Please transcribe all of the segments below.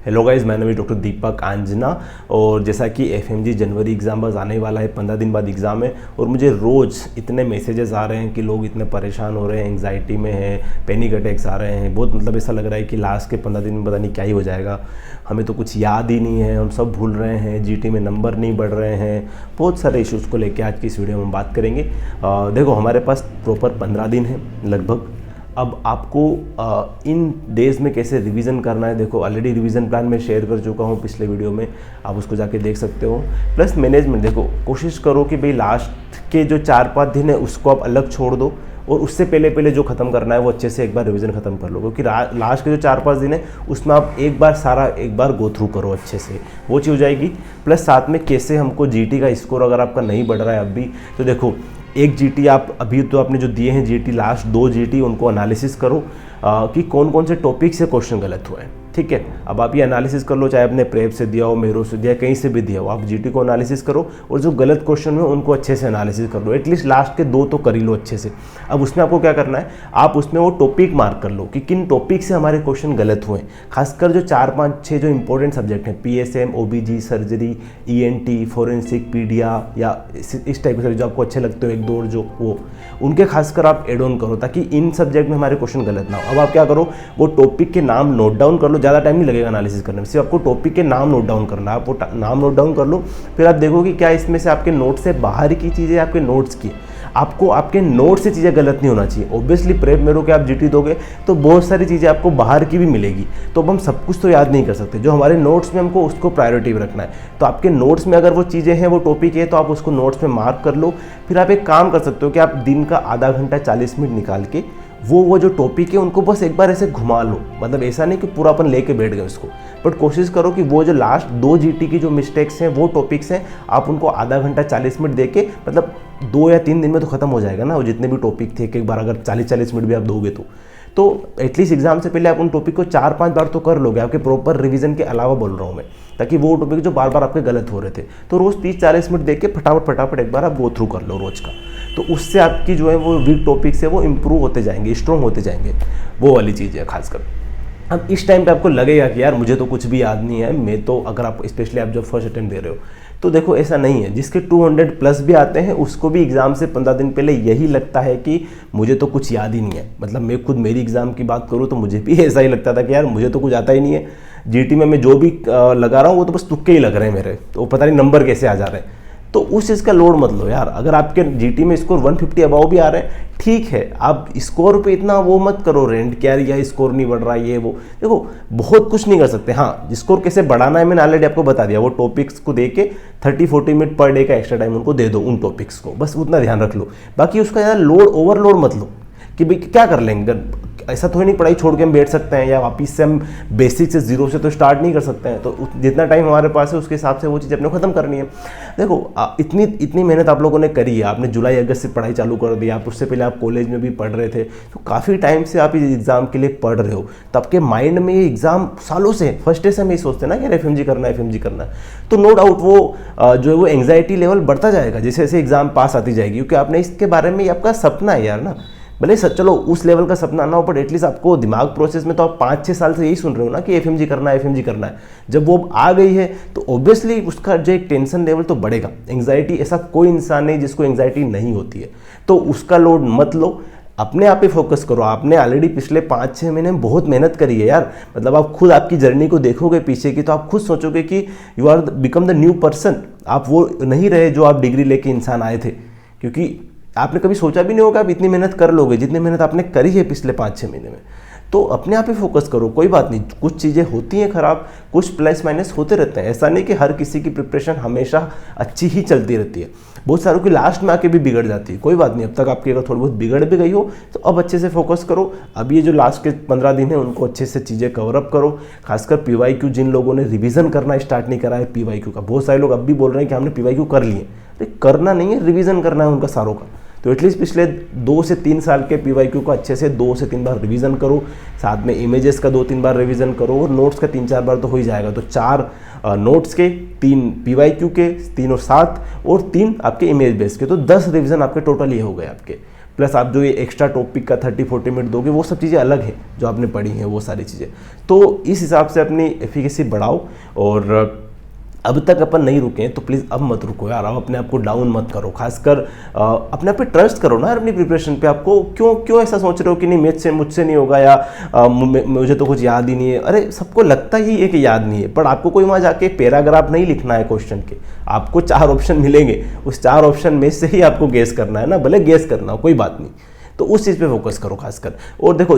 Hello guys, मैं नाम है डॉक्टर दीपक आंजना। और जैसा कि एफएमजी जनवरी एग्ज़ाम बस आने वाला है, 15 दिन बाद एग्ज़ाम है और मुझे रोज़ इतने मैसेजेस आ रहे हैं कि लोग इतने परेशान हो रहे हैं, एंग्जाइटी में है, पैनिक अटैक्स आ रहे हैं। बहुत मतलब ऐसा लग रहा है कि लास्ट के 15 दिन में पता नहीं क्या ही हो जाएगा, हमें तो कुछ याद ही नहीं है, हम सब भूल रहे हैं, जीटी में नंबर नहीं बढ़ रहे हैं। बहुत सारे इश्यूज़ को लेकर आज की इस वीडियो में हम बात करेंगे। देखो, हमारे पास प्रॉपर 15 दिन है लगभग। अब आपको इन डेज़ में कैसे रिवीजन करना है, देखो ऑलरेडी रिवीजन प्लान मैं शेयर कर चुका हूँ पिछले वीडियो में, आप उसको जाके देख सकते हो। प्लस मैनेजमेंट, देखो कोशिश करो कि भाई लास्ट के जो 4-5 दिन है उसको आप अलग छोड़ दो और उससे पहले जो ख़त्म करना है वो अच्छे से एक बार रिवीजन ख़त्म कर लो, क्योंकि लास्ट के जो 4-5 दिन है उसमें आप एक बार गो थ्रू करो अच्छे से, वो चीज़ हो जाएगी। प्लस साथ में कैसे हमको जीटी का स्कोर अगर आपका नहीं बढ़ रहा है अब भी, तो देखो एक जीटी आप अभी तो आपने जो दिए हैं जीटी, लास्ट 2 जीटी उनको एनालिसिस करो कि कौन कौन से टॉपिक से क्वेश्चन गलत हुए हैं। ठीक है, अब आप ये एनालिसिस कर लो, चाहे अपने प्रेप से दिया हो, मेरो से दिया, कहीं से भी दिया हो, आप जीटी को एनालिसिस करो और जो गलत क्वेश्चन है उनको अच्छे से एनालिसिस कर लो। एटलीस्ट लास्ट के 2 तो कर ही लो अच्छे से। अब उसमें आपको क्या करना है, आप उसमें वो टॉपिक मार्क कर लो कि किन टॉपिक से हमारे क्वेश्चन गलत हुए हैं। खासकर जो 4-5-6 जो इंपॉर्टेंट सब्जेक्ट हैं, PSM, OBG, surgery, ENT, forensic, pedia या इस टाइप के जो आपको अच्छे लगते हो 1-2 जो वो, उनके खासकर आप एड ऑन करो ताकि इन सब्जेक्ट में हमारे क्वेश्चन गलत ना हो। अब आप क्या करो, वो टॉपिक के नाम नोट डाउन कर लो, ज़्यादा टाइम नहीं लगेगा एनालिसिस करने में, सिर्फ आपको टॉपिक के नाम नोट डाउन करना है। आप वो नाम नोट डाउन कर लो, फिर आप देखो कि क्या इसमें से आपके नोट से बाहर की चीज़ें आपके नोट्स की, आपको आपके नोट से चीज़ें गलत नहीं होना चाहिए। ऑब्वियसली प्रेप मेरो के आप जीटी दोगे तो बहुत सारी चीज़ें आपको बाहर की भी मिलेगी, तो अब हम सब कुछ तो याद नहीं कर सकते। जो हमारे नोट्स में हमको उसको प्रायोरिटी में रखना है, तो आपके नोट्स में अगर वो चीज़ें हैं, वो टॉपिक है, तो आप उसको नोट्स में मार्क कर लो। फिर आप एक काम कर सकते हो कि आप दिन का आधा घंटा 40 मिनट निकाल के वो जो टॉपिक है उनको बस एक बार ऐसे घुमा लो। मतलब ऐसा नहीं कि पूरा अपन लेके बैठ गए उसको, बट कोशिश करो कि वो जो लास्ट 2 जीटी की जो मिस्टेक्स हैं, वो टॉपिक्स हैं, आप उनको आधा घंटा 40 मिनट दे के, मतलब 2 या 3 दिन में तो खत्म हो जाएगा ना वो जितने भी टॉपिक थे। एक बार अगर 40-40 मिनट भी आप दोगे तो एटलीस्ट एग्जाम से पहले आप उन टॉपिक को 4-5 बार तो कर लोगे, आपके प्रॉपर रिवीजन के अलावा बोल रहा हूँ मैं, ताकि वो टॉपिक जो बार बार आपके गलत हो रहे थे, तो रोज़ 30-40 मिनट देख के फटाफट एक बार आप गो थ्रू कर लो रोज़ का। तो उससे आपकी जो है वो वीक टॉपिक्स है वो इंप्रूव होते जाएंगे, स्ट्रॉन्ग होते जाएंगे, वो वाली चीज़ है खासकर। अब इस टाइम पे आपको लगेगा कि यार मुझे तो कुछ भी याद नहीं है, मैं तो, अगर आप स्पेशली आप जब फर्स्ट अटेम्प्ट दे रहे हो, तो देखो ऐसा नहीं है। जिसके 200 प्लस भी आते हैं उसको भी एग्ज़ाम से 15 दिन पहले यही लगता है कि मुझे तो कुछ याद ही नहीं है। मतलब मैं खुद मेरी एग्ज़ाम की बात करूँ तो मुझे भी ऐसा ही लगता था कि यार मुझे तो कुछ आता ही नहीं है, जीटी में मैं जो भी लगा रहा हूँ वो तो बस तुक्के ही लग रहे हैं मेरे, तो पता नहीं नंबर कैसे आ जा रहे हैं। तो उस चीज़ का लोड मत लो यार। अगर आपके जीटी में स्कोर 150 अबाव भी आ रहे हैं, ठीक है, आप स्कोर पे इतना वो मत करो रेंट कि यार यह स्कोर नहीं बढ़ रहा है, ये वो। देखो बहुत कुछ नहीं कर सकते। हाँ, स्कोर कैसे बढ़ाना है मैंने ऑलरेडी आपको बता दिया। वो टॉपिक्स को दे के 30-40 मिनट पर डे का एक्स्ट्रा टाइम उनको दे दो उन टॉपिक्स को, बस उतना ध्यान रख लो। बाकी उसका ज़्यादा लोड, ओवरलोड मत लो कि भाई क्या कर लेंगे। ऐसा तो नहीं पढ़ाई छोड़ के हम बैठ सकते हैं, या वापिस से हम बेसिक से 0 से तो स्टार्ट नहीं कर सकते हैं। तो जितना टाइम हमारे पास है उसके हिसाब से वो चीज़ अपने ख़त्म करनी है। देखो इतनी मेहनत आप लोगों ने करी है, आपने जुलाई अगस्त से पढ़ाई चालू कर दी, आप उससे पहले आप कॉलेज में भी पढ़ रहे थे, तो काफ़ी टाइम से आप इस एग्ज़ाम के लिए पढ़ रहे हो। तो आपके माइंड में ये एग्ज़ाम सालों से फर्स्ट डे से हम ये सोचते हैं ना कि एफएमजी करना है, तो नो डाउट वो जो है वो एंग्जाइटी लेवल बढ़ता जाएगा जैसे जैसे एग्ज़ाम पास आती जाएगी, क्योंकि आपने इसके बारे में, आपका सपना है यार ना। भले चलो उस लेवल का सपना ना हो, बट एटलीस्ट आपको दिमाग प्रोसेस में तो आप 5-6 साल से यही सुन रहे हो ना कि एफएमजी करना है। जब वो आ गई है तो ऑब्वियसली उसका जो एक टेंशन लेवल तो बढ़ेगा। एंग्जाइटी, ऐसा कोई इंसान नहीं जिसको एंग्जाइटी नहीं होती है, तो उसका लोड मत लो, अपने आप पे फोकस करो। आपने ऑलरेडी पिछले 5-6 महीने में बहुत मेहनत करी है यार। मतलब आप खुद आपकी जर्नी को देखोगे पीछे की, तो आप खुद सोचोगे कि you are become the new person. आप वो नहीं रहे जो आप डिग्री लेके इंसान आए थे, क्योंकि आपने कभी सोचा भी नहीं होगा आप इतनी मेहनत कर लोगे जितनी मेहनत आपने करी है पिछले 5-6 महीने में। तो अपने आप ही फोकस करो, कोई बात नहीं, कुछ चीज़ें होती हैं ख़राब, कुछ प्लस माइनस होते रहते हैं। ऐसा नहीं कि हर किसी की प्रिपरेशन हमेशा अच्छी ही चलती रहती है, बहुत सारों की लास्ट में आके भी बिगड़ जाती है। कोई बात नहीं, अब तक आपकी अगर थोड़ी बहुत बिगड़ भी गई हो तो अब अच्छे से फोकस करो। अब ये जो लास्ट के 15 दिन है उनको अच्छे से चीज़ें कवरअप करो। खासकर पीवाईक्यू, जिन लोगों ने रिवीजन करना स्टार्ट नहीं करा है पीवाईक्यू का, बहुत सारे लोग अब भी बोल रहे हैं कि हमने पीवाईक्यू कर लिए। अरे करना नहीं है, रिवीजन करना है उनका सारों का। तो एटलीस्ट पिछले 2 से 3 साल के पीवाईक्यू को अच्छे से 2 से 3 बार रिवीजन करो, साथ में इमेजेस का 2-3 बार रिवीजन करो, और नोट्स का 3-4 बार तो हो ही जाएगा। तो 4 नोट्स के, 3 पीवाईक्यू के, 3 और 7 और 3 आपके इमेज बेस के, तो 10 रिवीजन आपके टोटल ये हो गए आपके। प्लस आप जो ये एक्स्ट्रा टॉपिक का 30-40 मिनट दोगे, वो सब चीज़ें अलग है जो आपने पढ़ी हैं, वो सारी चीज़ें। तो इस हिसाब से अपनी एफिकेसी बढ़ाओ। और अब तक अपन नहीं रुके हैं तो प्लीज़ अब मत रुको यार, अब अपने आप को डाउन मत करो, खासकर अपने आप पे ट्रस्ट करो ना यार, अपनी प्रिपरेशन पे। आपको क्यों ऐसा सोच रहे हो कि नहीं मैथ से मुझसे नहीं होगा, या मुझे तो कुछ याद ही नहीं है। अरे सबको लगता ही है कि याद नहीं है, पर आपको कोई वहाँ जाके पैराग्राफ नहीं लिखना है क्वेश्चन के, आपको 4 ऑप्शन मिलेंगे, उस 4 ऑप्शन में से ही आपको गेस करना है ना, भले गेस करना हो कोई बात नहीं। तो उस चीज़ पे फोकस करो खासकर। और देखो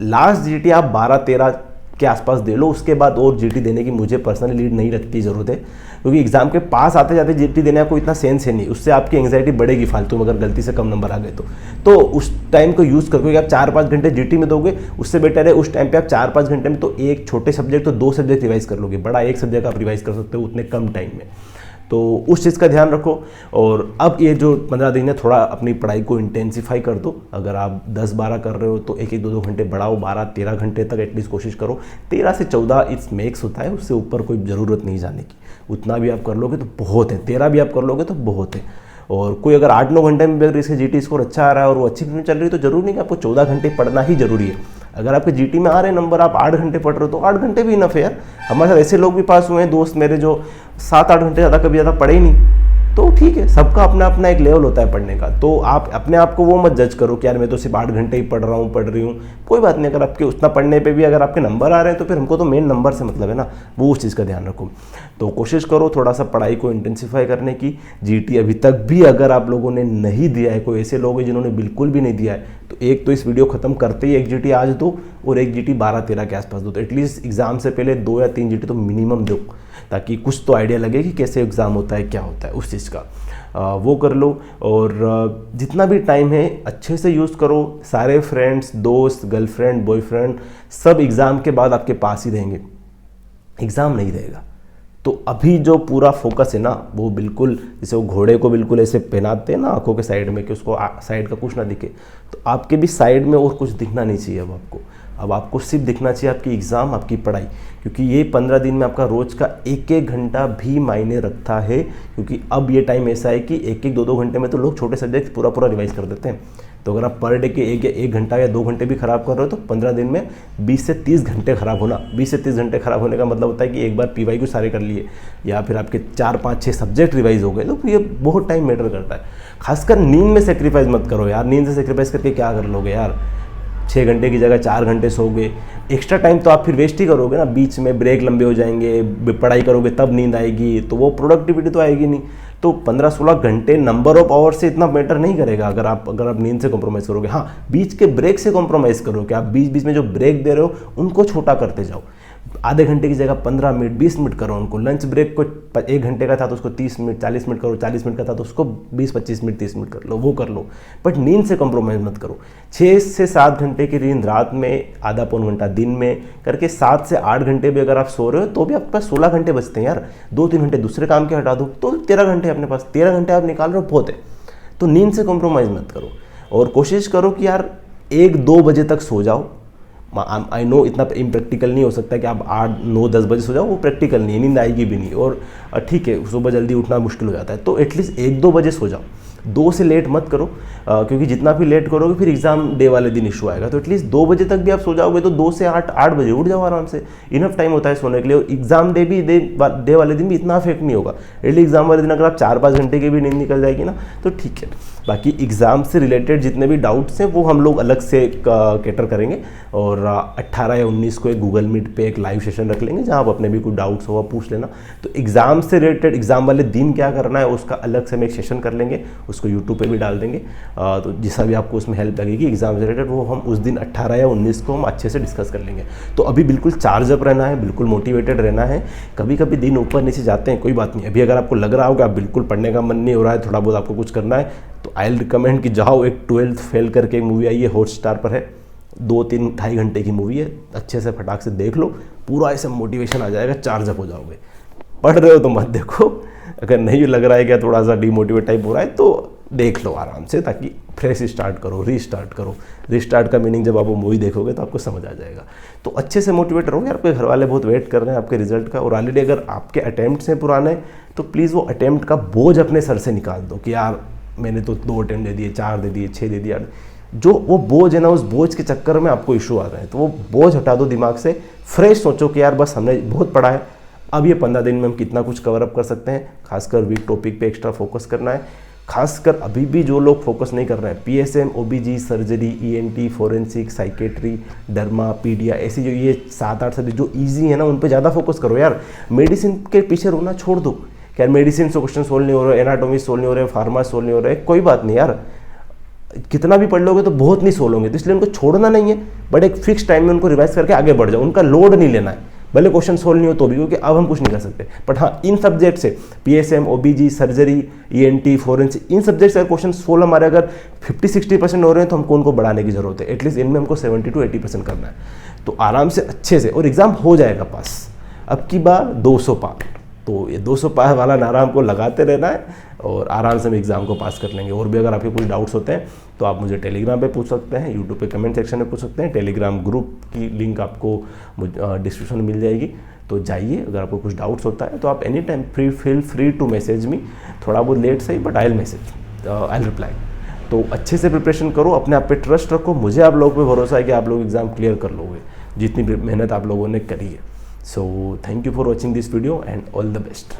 लास्ट जीटी आप 12-13 के आसपास दे लो, उसके बाद और जीटी देने की मुझे पर्सनली लीड नहीं रखती ज़रूरत है, क्योंकि एग्जाम के पास आते जाते जीटी देने का कोई इतना सेंस है नहीं, उससे आपकी एंग्जाइटी बढ़ेगी फालतू में अगर गलती से कम नंबर आ गए तो उस टाइम को यूज़ करो, क्योंकि आप 4-5 घंटे जीटी में दोगे, उससे बेटर है उस टाइम पे आप 4-5 घंटे में तो एक छोटे सब्जेक्ट तो 2 सब्जेक्ट रिवाइज कर लोगे, बड़ा एक सब्जेक्ट आप रिवाइज कर सकते हो उतने कम टाइम में। तो उस चीज़ का ध्यान रखो। और अब ये जो 15 दिन है थोड़ा अपनी पढ़ाई को इंटेंसिफाई कर दो। अगर आप 10-12 कर रहे हो तो 1-1, 2-2 घंटे बढ़ाओ, 12-13 घंटे तक एटलीस्ट कोशिश करो। 13 से 14 इट्स मैक्स होता है, उससे ऊपर कोई ज़रूरत नहीं जाने की। उतना भी आप कर लोगे तो बहुत है, 13 भी आप कर लोगे तो बहुत है। और कोई अगर 8-9 घंटे में भी अगर इसके जीटी स्कोर अच्छा आ रहा है और वो अच्छी चल रही है तो जरूरी नहीं कि आपको 14 घंटे पढ़ना ही जरूरी है। अगर आपके जीटी में आ रहे नंबर, आप 8 घंटे पढ़ रहे हो तो 8 घंटे भी इनफ है यार। हमारे साथ ऐसे लोग भी पास हुए हैं दोस्त मेरे जो 7-8 घंटे ज़्यादा कभी ज़्यादा पढ़े ही नहीं, तो ठीक है, सबका अपना अपना एक लेवल होता है पढ़ने का। तो आप अपने आप को वो मत जज करो कि यार मैं तो सिर्फ 8 घंटे ही पढ़ रही हूँ। कोई बात नहीं, अगर आपके उतना पढ़ने पे भी अगर आपके नंबर आ रहे हैं तो फिर हमको तो मेन नंबर से मतलब है ना, वो उस चीज़ का ध्यान रखो। तो कोशिश करो थोड़ा सा पढ़ाई को इंटेंसिफाई करने की। जीटी अभी तक भी अगर आप लोगों ने नहीं दिया है, कोई ऐसे लोग हैं जिन्होंने बिल्कुल भी नहीं दिया है, तो एक तो इस वीडियो खत्म करते ही एक जीटी आज दो और एक जीटी 12-13 के आसपास दो। तो एटलीस्ट एग्जाम से पहले 2 या 3 जीटी तो मिनिमम दो, ताकि कुछ तो आइडिया लगे कि कैसे एग्ज़ाम होता है, क्या होता है उस चीज़ का। वो कर लो। और जितना भी टाइम है अच्छे से यूज़ करो। सारे फ्रेंड्स, दोस्त, गर्लफ्रेंड, बॉयफ्रेंड सब एग्ज़ाम के बाद आपके पास ही रहेंगे, एग्ज़ाम नहीं रहेगा। तो अभी जो पूरा फोकस है ना वो बिल्कुल, जैसे वो घोड़े को बिल्कुल ऐसे पहनाते हैं ना आंखों के साइड में कि उसको साइड का कुछ ना दिखे, तो आपके भी साइड में और कुछ दिखना नहीं चाहिए। अब आपको सिर्फ दिखना चाहिए आपकी एग्ज़ाम, आपकी पढ़ाई, क्योंकि ये 15 दिन में आपका रोज़ का 1-1 घंटा भी मायने रखता है। क्योंकि अब ये टाइम ऐसा है कि 1-1, 2-2 घंटे में तो लोग छोटे सब्जेक्ट पूरा रिवाइज कर देते हैं। तो अगर आप पर डे के 1 घंटा या 2 घंटे भी खराब कर रहे हो तो 15 दिन में 20 से 30 घंटे खराब होना। 20 से 30 घंटे खराब होने का मतलब होता है कि एक बार पीवाई को सारे कर लिए या फिर आपके 4-5-6 सब्जेक्ट रिवाइज हो गए, तो ये बहुत टाइम मैटर करता है। खासकर नींद में सेक्रीफाइस मत करो यार, नींद से सेक्रीफाइस करके क्या कर लोगे यार। 6 घंटे की जगह 4 घंटे सोओगे, एक्स्ट्रा टाइम तो आप फिर वेस्ट ही करोगे ना, बीच में ब्रेक लंबे हो जाएंगे, पढ़ाई करोगे तब नींद आएगी, तो वो प्रोडक्टिविटी तो आएगी नहीं। तो 15-16 घंटे नंबर ऑफ आवर से इतना मैटर नहीं करेगा अगर आप नींद से कॉम्प्रोमाइज़ करोगे। हाँ, बीच के ब्रेक से कॉम्प्रोमाइज़ करो कि आप बीच बीच में जो ब्रेक दे रहे हो उनको छोटा करते जाओ। आधे घंटे की जगह 15 मिनट 20 मिनट करो उनको। लंच ब्रेक को 1 घंटे का था तो उसको 30 मिनट 40 मिनट करो, 40 मिनट का था तो उसको 20-25 मिनट 30 मिनट कर लो, वो कर लो। बट नींद से कॉम्प्रोमाइज़ मत करो। 6 से 7 घंटे की नींद रात में, आधा पौन घंटा दिन में करके 7 से 8 घंटे भी अगर आप सो रहे हो तो भी आपके पास 16 घंटे बचते हैं यार। 2-3 घंटे दूसरे काम के हटा दो तो 13 घंटे अपने पास, 13 घंटे आप निकाल रहे हो, बहुत है। तो नींद से कॉम्प्रोमाइज़ मत करो और कोशिश करो कि यार 1-2 बजे तक सो जाओ। आई नो इतना इम्प्रैक्टिकल नहीं हो सकता कि आप 8-9-10 बजे सो जाओ, वो प्रैक्टिकल नहीं है, नींद आएगी भी नहीं। और ठीक है, सुबह जल्दी उठना मुश्किल हो जाता है, तो एटलीस्ट 1-2 बजे सो जाओ। 2 से लेट मत करो, क्योंकि जितना भी लेट करोगे फिर एग्जाम डे वाले दिन इशू आएगा। तो एटलीस्ट 2 बजे तक भी आप सो जाओगे तो 2 से 8 बजे उठ जाओ आराम से, इनफ टाइम होता है सोने के लिए। एग्जाम डे भी डे वाले दिन भी इतना अफेक्ट नहीं होगा। एटलीस्ट एग्जाम वाले दिन अगर आप 4-5 घंटे की भी नींद निकल जाएगी ना तो ठीक है। बाकी एग्ज़ाम से रिलेटेड जितने भी डाउट्स हैं वो हम लोग अलग से कैटर करेंगे। और 18 या 19 को एक गूगल मीट पे एक लाइव सेशन रख लेंगे जहाँ आप अपने भी कोई डाउट्स हो आप पूछ लेना। तो एग्ज़ाम से रिलेटेड एग्ज़ाम वाले दिन क्या करना है उसका अलग से हम एक सेशन कर लेंगे, उसको यूट्यूब पे भी डाल देंगे। तो जैसा भी आपको उसमें हेल्प लगेगी एग्ज़ाम से रिलेटेड वो हम उस दिन 18 या 19 को हम अच्छे से डिस्कस कर लेंगे। तो अभी बिल्कुल चार्ज अप रहना है, बिल्कुल मोटिवेटेड रहना है। कभी कभी दिन ऊपर नीचे जाते हैं, कोई बात नहीं। अभी अगर आपको लग रहा होगा आप बिल्कुल पढ़ने का मन नहीं हो रहा है, थोड़ा बहुत आपको कुछ करना है, तो आई विल रिकमेंड कि जाओ, एक 12th फेल करके एक मूवी आई है, हॉटस्टार पर है, 2-3-2.5 घंटे की मूवी है, अच्छे से फटाक से देख लो, पूरा ऐसा मोटिवेशन आ जाएगा, चार्ज अप हो जाओगे। पढ़ रहे हो तो मत देखो, अगर नहीं लग रहा है कि थोड़ा सा डीमोटिवेट टाइप हो रहा है तो देख लो आराम से, ताकि फ्रेश स्टार्ट करो, रीस्टार्ट करो। रीस्टार्ट का मीनिंग जब आप वो मूवी देखोगे तो आपको समझ आ जाएगा। तो अच्छे से मोटिवेट रहोगे। आपके घर वाले बहुत वेट कर रहे हैं आपके रिजल्ट का, और ऑलरेडी अगर आपके अटैम्प्ट्स हैं पुराने तो प्लीज़ वो अटैम्प्ट का बोझ अपने सर से निकाल दो कि यार मैंने तो 2 अटेम्प्ट दे दिए, 4 दे दिए, 6 दे दिया, जो वो बोझ है ना, उस बोझ के चक्कर में आपको इशू आ रहा है। तो वो बोझ हटा दो दिमाग से, फ्रेश सोचो कि यार बस हमने बहुत पढ़ा है, अब ये 15 दिन में हम कितना कुछ कवर अप कर सकते हैं। खासकर वीक टॉपिक पे एक्स्ट्रा फोकस करना है। खासकर अभी भी जो लोग फोकस नहीं कर रहे हैं, PSM, OBG, surgery, ENT, forensic, psychiatry, derma, pedia, ऐसी जो ये 7-8 सब्जेक्ट जो ईजी है ना, उन पे ज़्यादा फोकस करो यार। मेडिसिन के पीछे रोना छोड़ दो कि यार मेडिसिन से क्वेश्चन सोल्व नहीं हो रहे, एनाटॉमी सोल्व नहीं हो रहे, फार्मा सोल्व नहीं हो रहे, कोई बात नहीं यार, कितना भी पढ़ लोगे तो बहुत नहीं सोल्व होंगे। तो इसलिए उनको छोड़ना नहीं है, बट एक फिक्स टाइम में उनको रिवाइज करके आगे बढ़ जाओ। उनका लोड नहीं लेना है, भले क्वेश्चन सोल्व नहीं हो तो भी, क्योंकि अब हम कुछ नहीं कर सकते। बट हाँ, इन सब्जेक्ट से PSM, OBG, surgery, ENT, forensic, इन सब्जेक्ट से अगर क्वेश्चन सोल्व हमारे अगर 50-60% हो रहे हैं तो हमको उनको बढ़ाने की जरूरत है। एटलीस्ट इनमें हमको 70-80% करना है, तो आराम से अच्छे से, और एग्जाम हो जाएगा पास। अब की बार 200 पार, तो ये 200 पार वाला नारा हमको लगाते रहना है और आराम से हम एग्ज़ाम को पास कर लेंगे। और भी अगर आपके कुछ डाउट्स होते हैं तो आप मुझे टेलीग्राम पे पूछ सकते हैं, यूट्यूब पे कमेंट सेक्शन में पूछ सकते हैं। टेलीग्राम ग्रुप की लिंक आपको डिस्क्रिप्शन में मिल जाएगी, तो जाइए। अगर आपको कुछ डाउट्स होता है तो आप any time feel free to message me. थोड़ा बहुत लेट सही, बट आई विल रिप्लाई। तो अच्छे से प्रिपरेशन करो, अपने आप पे ट्रस्ट रखो, मुझे आप लोगों पे भरोसा है कि आप लोग एग्ज़ाम क्लियर कर लोगे, जितनी मेहनत आप लोगों ने करी है। So thank you for watching this video and all the best.